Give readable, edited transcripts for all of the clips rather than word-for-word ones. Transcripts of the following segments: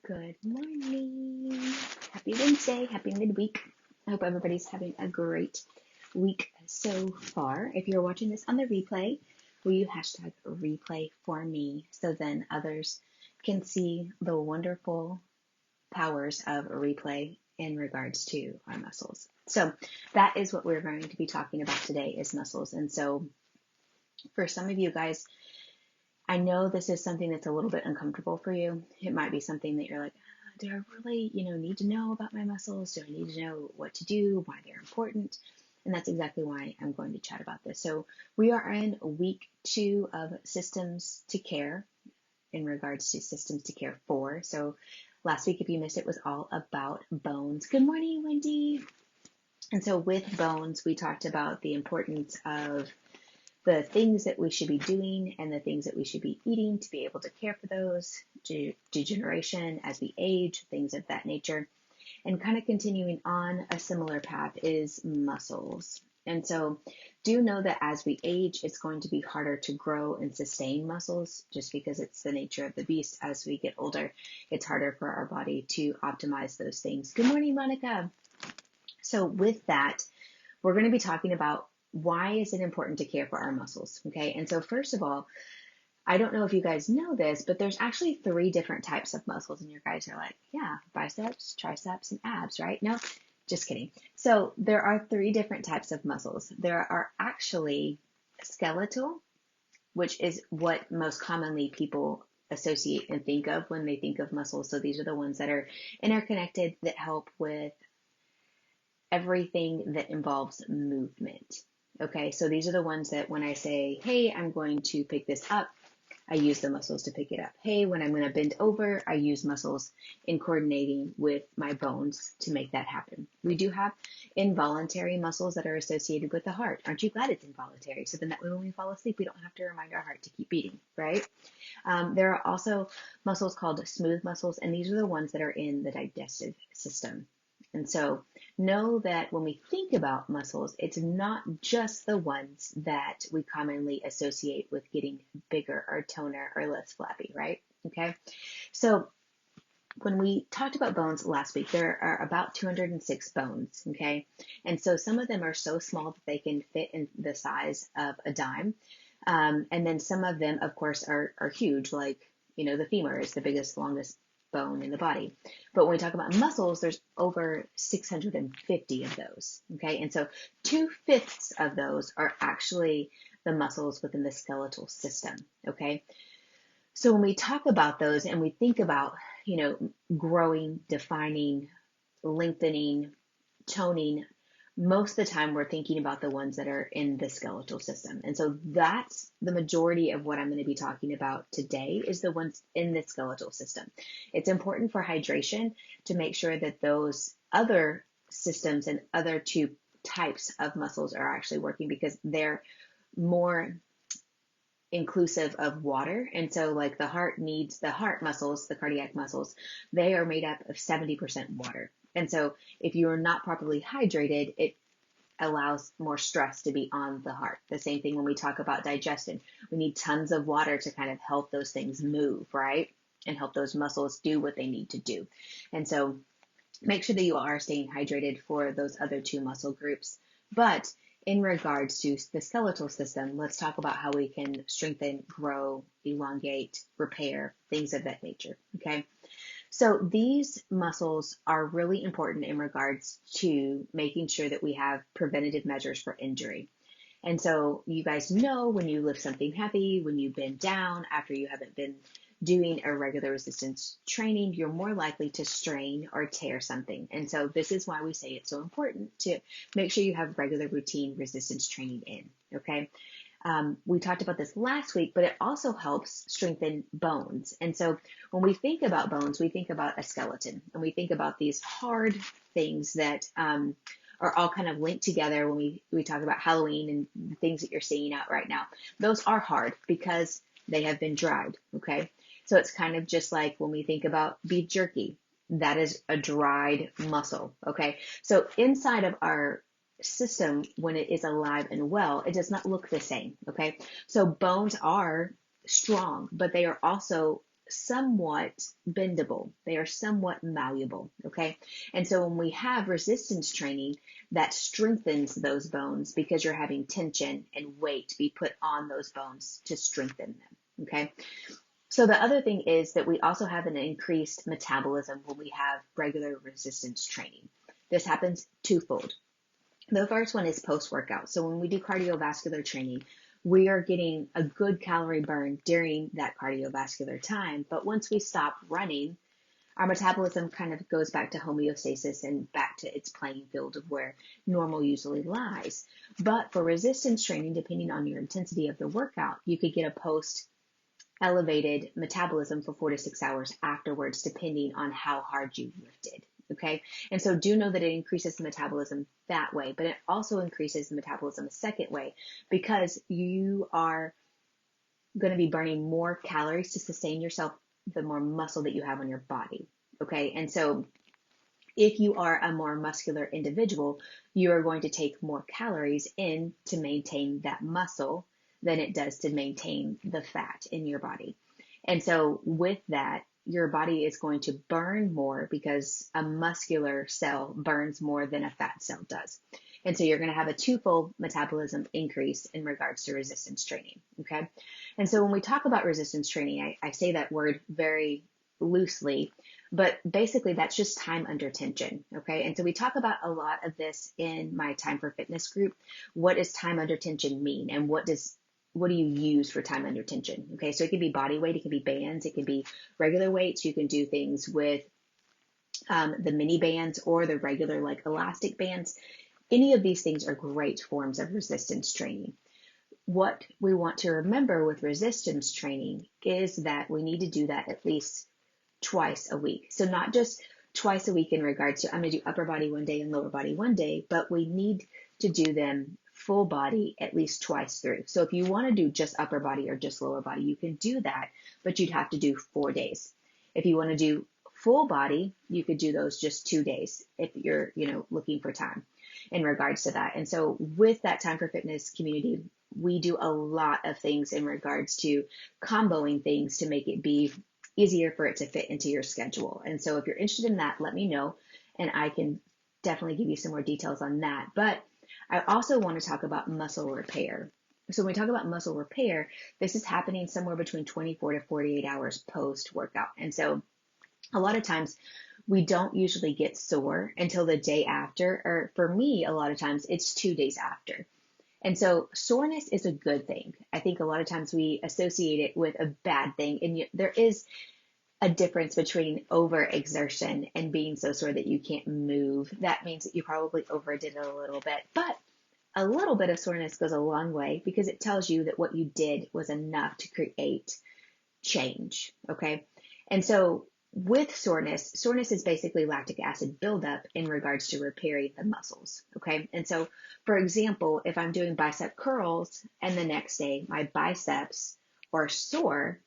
Good morning. Happy Wednesday. Happy midweek. I hope everybody's having a great week so far. If you're watching this on the replay, will you hashtag replay for me so then others can see the wonderful powers of a replay in regards to our muscles. So that is what we're going to be talking about today is muscles. And so for some of you guys, I know this is something that's a little bit uncomfortable for you. It might be something that you're like, do I really, need to know about my muscles? Do I need to know what to do, why they're important? And that's exactly why I'm going to chat about this. So we are in week 2 of Systems to Care in regards to Systems to Care 4. So last week, if you missed it, was all about bones. Good morning, Wendy. And so with bones, we talked about the importance of the things that we should be doing and the things that we should be eating to be able to care for those, degeneration as we age, things of that nature. And kind of continuing on a similar path is muscles. And so do know that as we age, it's going to be harder to grow and sustain muscles just because it's the nature of the beast. As we get older, it's harder for our body to optimize those things. Good morning, Monica. So with that, we're going to be talking about why is it important to care for our muscles, okay? And so first of all, I don't know if you guys know this, but there's actually 3 different types of muscles, and you guys are like, yeah, biceps, triceps, and abs, right? No, just kidding. So there are 3 different types of muscles. There are actually skeletal, which is what most commonly people associate and think of when they think of muscles. So these are the ones that are interconnected that help with everything that involves movement. Okay, so these are the ones that when I say, hey, I'm going to pick this up, I use the muscles to pick it up. Hey, when I'm going to bend over, I use muscles in coordinating with my bones to make that happen. We do have involuntary muscles that are associated with the heart. Aren't you glad it's involuntary? So then that way when we fall asleep, we don't have to remind our heart to keep beating, right? There are also muscles called smooth muscles, and these are the ones that are in the digestive system. And so know that when we think about muscles, it's not just the ones that we commonly associate with getting bigger or toner or less flabby, right? Okay. So when we talked about bones last week, there are about 206 bones, okay? And so some of them are so small that they can fit in the size of a dime. And then some of them, of course, are huge, like, the femur is the biggest, longest bone in the body. But when we talk about muscles, there's over 650 of those, okay? And so 2/5 of those are actually the muscles within the skeletal system, okay? So when we talk about those and we think about, growing, defining, lengthening, toning, most of the time we're thinking about the ones that are in the skeletal system. And so that's the majority of what I'm going to be talking about today is the ones in the skeletal system. It's important for hydration to make sure that those other systems and other 2 types of muscles are actually working because they're more inclusive of water. And so like the heart needs the heart muscles, the cardiac muscles, they are made up of 70% water. And so if you are not properly hydrated, it allows more stress to be on the heart. The same thing when we talk about digestion. We need tons of water to kind of help those things move, right? And help those muscles do what they need to do. And so make sure that you are staying hydrated for those other 2 muscle groups. But in regards to the skeletal system, let's talk about how we can strengthen, grow, elongate, repair, things of that nature, okay? So these muscles are really important in regards to making sure that we have preventative measures for injury. And so you guys know when you lift something heavy, when you bend down after you haven't been doing a regular resistance training, you're more likely to strain or tear something. And so this is why we say it's so important to make sure you have regular routine resistance training in, okay? We talked about this last week, but it also helps strengthen bones. And so when we think about bones, we think about a skeleton and we think about these hard things that are all kind of linked together when we talk about Halloween and the things that you're seeing out right now. Those are hard because they have been dried, okay? So it's kind of just like when we think about beef jerky, that is a dried muscle, okay? So inside of our system, when it is alive and well, it does not look the same, okay? So bones are strong, but they are also somewhat bendable. They are somewhat malleable. Okay. And so when we have resistance training, that strengthens those bones because you're having tension and weight be put on those bones to strengthen them. Okay. So the other thing is that we also have an increased metabolism when we have regular resistance training. This happens twofold. The first one is post-workout. So when we do cardiovascular training, we are getting a good calorie burn during that cardiovascular time. But once we stop running, our metabolism kind of goes back to homeostasis and back to its playing field of where normal usually lies. But for resistance training, depending on your intensity of the workout, you could get a post elevated metabolism for 4 to 6 hours afterwards, depending on how hard you lifted. Okay. And so do know that it increases the metabolism that way, but it also increases the metabolism a second way because you are going to be burning more calories to sustain yourself the more muscle that you have on your body. Okay. And so if you are a more muscular individual, you are going to take more calories in to maintain that muscle than it does to maintain the fat in your body. And so with that, your body is going to burn more because a muscular cell burns more than a fat cell does. And so you're going to have a twofold metabolism increase in regards to resistance training. Okay. And so when we talk about resistance training, I say that word very loosely, but basically that's just time under tension. Okay. And so we talk about a lot of this in my Time for Fitness group. What does time under tension mean? And what do you use for time under tension? Okay. So it can be body weight. It can be bands. It can be regular weights. You can do things with the mini bands or the regular like elastic bands. Any of these things are great forms of resistance training. What we want to remember with resistance training is that we need to do that at least twice a week. So not just twice a week in regards to I'm going to do upper body one day and lower body one day, but we need to do them full body at least twice through. So if you want to do just upper body or just lower body, you can do that, but you'd have to do 4 days. If you want to do full body, you could do those just 2 days if you're, looking for time in regards to that. And so with that Time for Fitness community, we do a lot of things in regards to comboing things to make it be easier for it to fit into your schedule. And so if you're interested in that, let me know and I can definitely give you some more details on that. But I also want to talk about muscle repair. So when we talk about muscle repair, this is happening somewhere between 24 to 48 hours post workout. And so a lot of times we don't usually get sore until the day after, or for me, a lot of times it's 2 days after. And so soreness is a good thing. I think a lot of times we associate it with a bad thing. And there is a difference between overexertion and being so sore that you can't move. That means that you probably overdid it a little bit. But a little bit of soreness goes a long way because it tells you that what you did was enough to create change. Okay. And so with soreness is basically lactic acid buildup in regards to repairing the muscles. Okay. And so, for example, if I'm doing bicep curls and the next day my biceps are sore,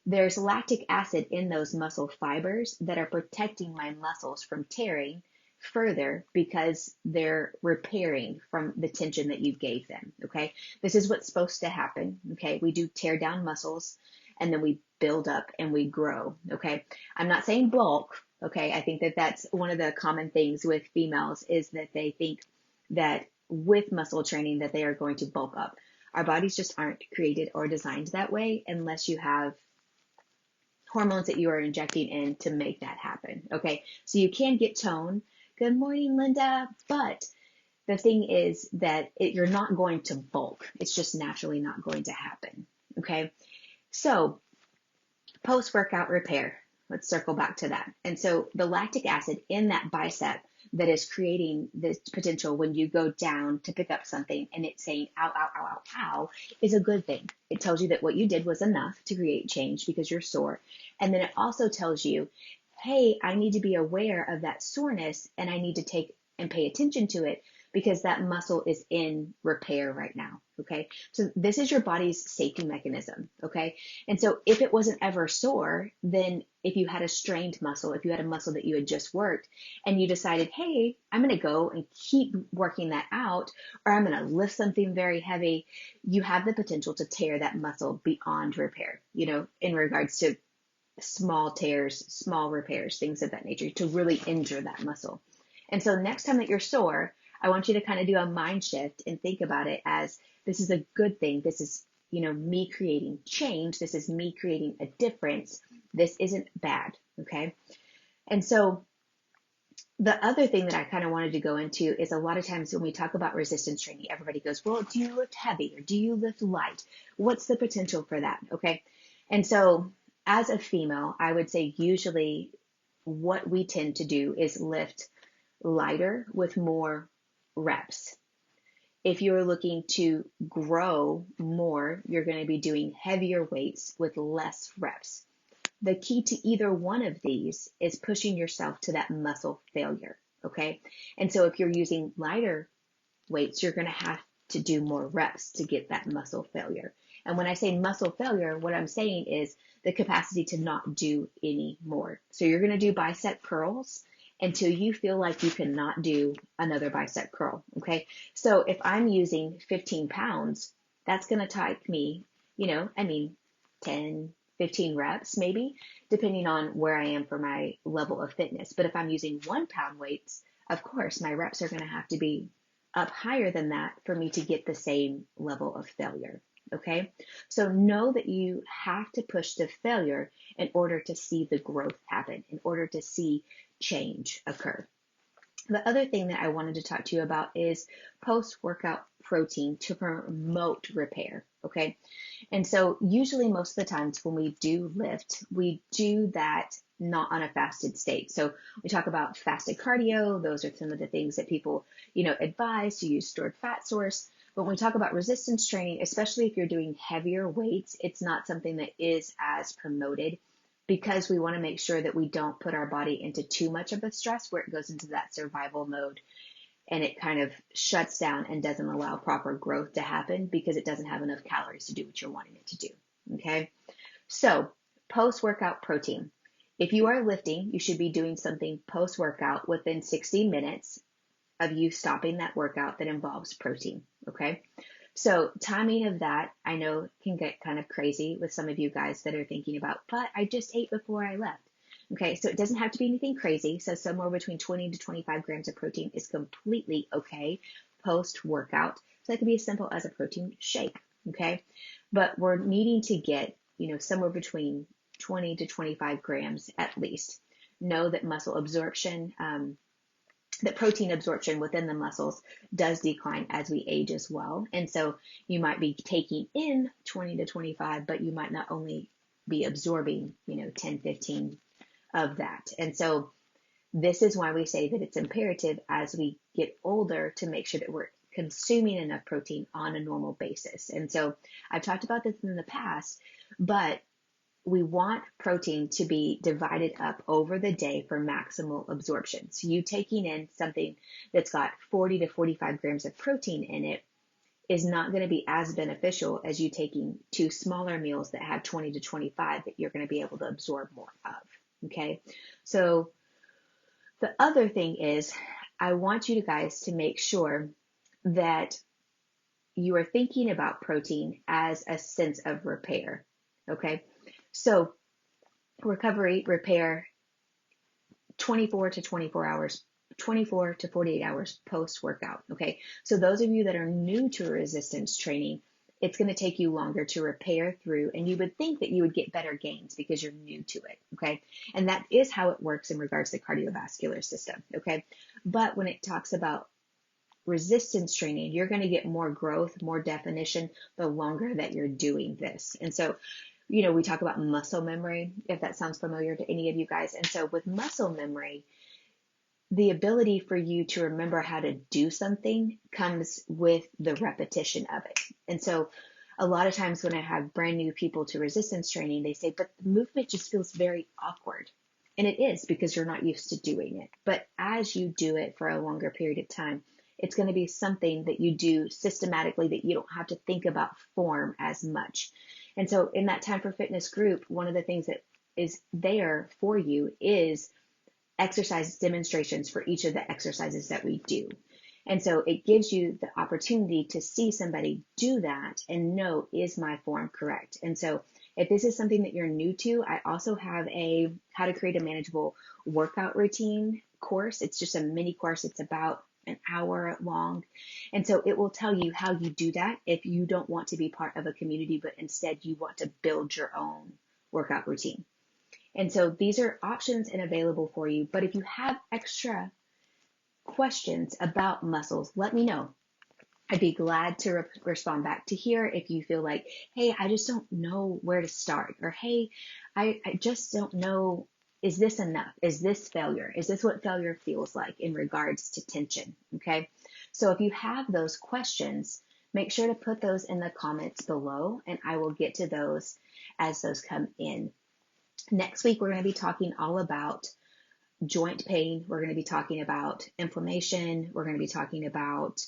there's lactic acid in those muscle fibers that are protecting my muscles from tearing further because they're repairing from the tension that you gave them. Okay. This is what's supposed to happen. Okay. We do tear down muscles and then we build up and we grow. Okay. I'm not saying bulk. Okay. I think that that's one of the common things with females is that they think that with muscle training that they are going to bulk up. Our bodies just aren't created or designed that way unless you have hormones that you are injecting in to make that happen. Okay. So you can get tone. Good morning, Linda. But the thing is that you're not going to bulk. It's just naturally not going to happen. Okay. So post-workout repair, let's circle back to that. And so the lactic acid in that bicep that is creating this potential when you go down to pick up something and it's saying, ow, ow, ow, ow, ow, is a good thing. It tells you that what you did was enough to create change because you're sore. And then it also tells you, hey, I need to be aware of that soreness and I need to take and pay attention to it because that muscle is in repair right now. Okay. So this is your body's safety mechanism. Okay. And so if it wasn't ever sore, then if you had a strained muscle, if you had a muscle that you had just worked and you decided, hey, I'm going to go and keep working that out, or I'm going to lift something very heavy, you have the potential to tear that muscle beyond repair, in regards to small tears, small repairs, things of that nature to really injure that muscle. And so next time that you're sore, I want you to kind of do a mind shift and think about it as this is a good thing. This is, me creating change. This is me creating a difference. This isn't bad. Okay. And so the other thing that I kind of wanted to go into is a lot of times when we talk about resistance training, everybody goes, well, do you lift heavy or do you lift light? What's the potential for that? Okay. And so as a female, I would say usually what we tend to do is lift lighter with more reps. If you're looking to grow more, you're going to be doing heavier weights with less reps. The key to either one of these is pushing yourself to that muscle failure. Okay. And so if you're using lighter weights, you're going to have to do more reps to get that muscle failure. And when I say muscle failure, what I'm saying is the capacity to not do any more. So you're going to do bicep curls until you feel like you cannot do another bicep curl. Okay. So if I'm using 15 pounds, that's going to take me, 10, 15 reps maybe, depending on where I am for my level of fitness. But if I'm using 1 pound weights, of course, my reps are going to have to be up higher than that for me to get the same level of failure. Okay. So know that you have to push to failure in order to see the growth happen, in order to see change occur. The other thing that I wanted to talk to you about is post-workout protein to promote repair. Okay. And so usually most of the times when we do lift, we do that not on a fasted state. So we talk about fasted cardio. Those are some of the things that people, advise to use stored fat source. But when we talk about resistance training, especially if you're doing heavier weights, it's not something that is as promoted because we want to make sure that we don't put our body into too much of a stress where it goes into that survival mode and it kind of shuts down and doesn't allow proper growth to happen because it doesn't have enough calories to do what you're wanting it to do. Okay. So post-workout protein. If you are lifting, you should be doing something post-workout within 60 minutes of you stopping that workout that involves protein. Okay. So timing of that, I know can get kind of crazy with some of you guys that are thinking about, but I just ate before I left. Okay. So it doesn't have to be anything crazy. So somewhere between 20 to 25 grams of protein is completely okay post workout. So that could be as simple as a protein shake. Okay. But we're needing to get, somewhere between 20 to 25 grams at least. Know that muscle absorption, that protein absorption within the muscles does decline as we age as well. And so you might be taking in 20 to 25, but you might not only be absorbing, 10, 15 of that. And so this is why we say that it's imperative as we get older to make sure that we're consuming enough protein on a normal basis. And so I've talked about this in the past, but we want protein to be divided up over the day for maximal absorption. So you taking in something that's got 40 to 45 grams of protein in it is not going to be as beneficial as you taking two smaller meals that have 20 to 25 that you're going to be able to absorb more of. Okay. So the other thing is I want you guys to make sure that you are thinking about protein as a sense of repair. Okay. So recovery, repair, 24 to 24 hours, 24 to 48 hours post workout. Okay. So those of you that are new to resistance training, it's going to take you longer to repair through, and you would think that you would get better gains because you're new to it. Okay. And that is how it works in regards to the cardiovascular system. Okay. But when it talks about resistance training, you're going to get more growth, more definition the longer that you're doing this. And so we talk about muscle memory, if that sounds familiar to any of you guys. And so with muscle memory, the ability for you to remember how to do something comes with the repetition of it. And so a lot of times when I have brand new people to resistance training, they say, but the movement just feels very awkward. And it is because you're not used to doing it. But as you do it for a longer period of time, it's going to be something that you do systematically that you don't have to think about form as much. And so in that Time for Fitness group, one of the things that is there for you is exercise demonstrations for each of the exercises that we do. And so it gives you the opportunity to see somebody do that and know, is my form correct? And so If this is something that you're new to, I also have a how to create a manageable workout routine course. It's just a mini course. It's about an hour long. And so it will tell you how you do that if you don't want to be part of a community, but instead you want to build your own workout routine. And so these are options and available for you. But if you have extra questions about muscles, let me know. I'd be glad to respond back to here if you feel like, hey, I just don't know where to start, or hey, I just don't know, is this enough? Is this failure? Is this what failure feels like in regards to tension? Okay. So if you have those questions, make sure to put those in the comments below and I will get to those as those come in. Next week, we're going to be talking all about joint pain. We're going to be talking about inflammation. We're going to be talking about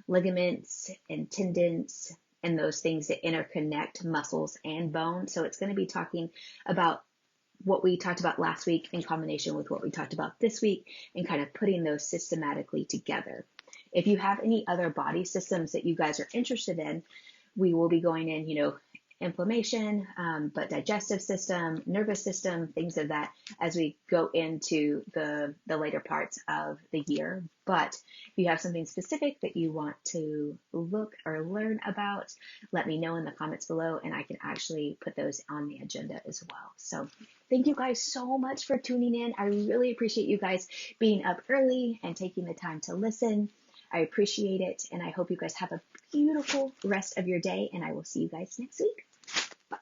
ligaments and tendons and those things that interconnect muscles and bone. So it's going to be talking about what we talked about last week in combination with what we talked about this week and kind of putting those systematically together. If you have any other body systems that you guys are interested in, we will be going in, inflammation, but digestive system, nervous system, things of that as we go into the later parts of the year. But if you have something specific that you want to look or learn about, let me know in the comments below and I can actually put those on the agenda as well. So thank you guys so much for tuning in. I really appreciate you guys being up early and taking the time to listen. I appreciate it, and I hope you guys have a beautiful rest of your day, and I will see you guys next week. Bye.